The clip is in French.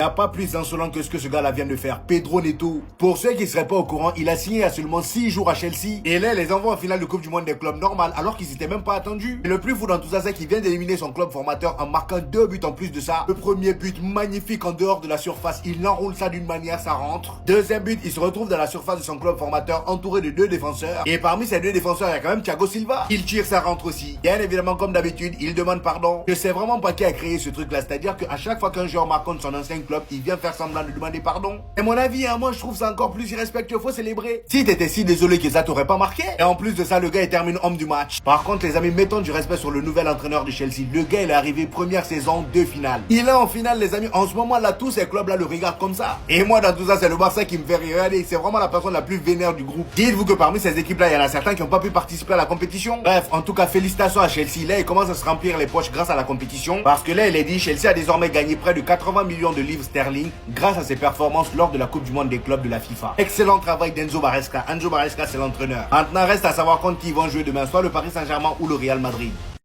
Il n'y a pas plus insolent que ce que ce gars-là vient de faire. Pedro Neto. Pour ceux qui ne seraient pas au courant, il a signé il y a seulement 6 jours à Chelsea. Et là, il les envoie en finale de Coupe du Monde des clubs normal alors qu'ils n'étaient même pas attendus. Et le plus fou dans tout ça, c'est qu'il vient d'éliminer son club formateur en marquant 2 buts en plus de ça. Le premier but magnifique en dehors de la surface. Il enroule ça d'une manière, ça rentre. Deuxième but, il se retrouve dans la surface de son club formateur entouré de 2 défenseurs. Et parmi ces 2 défenseurs, il y a quand même Thiago Silva. Il tire, ça rentre aussi. Bien évidemment, comme d'habitude, il demande pardon. Je sais vraiment pas qui a créé ce truc-là. C'est-à-dire qu'à chaque fois qu'un joueur marque contre son ancien club, il vient faire semblant de demander pardon. Et mon avis, moi je trouve ça encore plus irrespectueux, faut célébrer. Si t'étais si désolé que ça t'aurait pas marqué. Et en plus de ça, le gars il termine homme du match. Par contre les amis, mettons du respect sur le nouvel entraîneur de Chelsea. Le gars il est arrivé première saison, 2 finales. Il est en finale les amis, en ce moment là tous ces clubs là le regardent comme ça. Et moi dans tout ça c'est le Barça qui me fait rire. Regardez, c'est vraiment la personne la plus vénère du groupe. Dites-vous que parmi ces équipes là, il y en a certains qui n'ont pas pu participer à la compétition. Bref, en tout cas félicitations à Chelsea. Là il commence à se remplir les poches grâce à la compétition. Parce que là il est dit, Chelsea a désormais gagné près de 80 millions de livres sterling grâce à ses performances lors de la Coupe du Monde des clubs de la FIFA. Excellent travail d'Enzo Maresca. Enzo Maresca, c'est l'entraîneur. Maintenant, reste à savoir contre qui ils vont jouer demain, soit le Paris Saint-Germain ou le Real Madrid.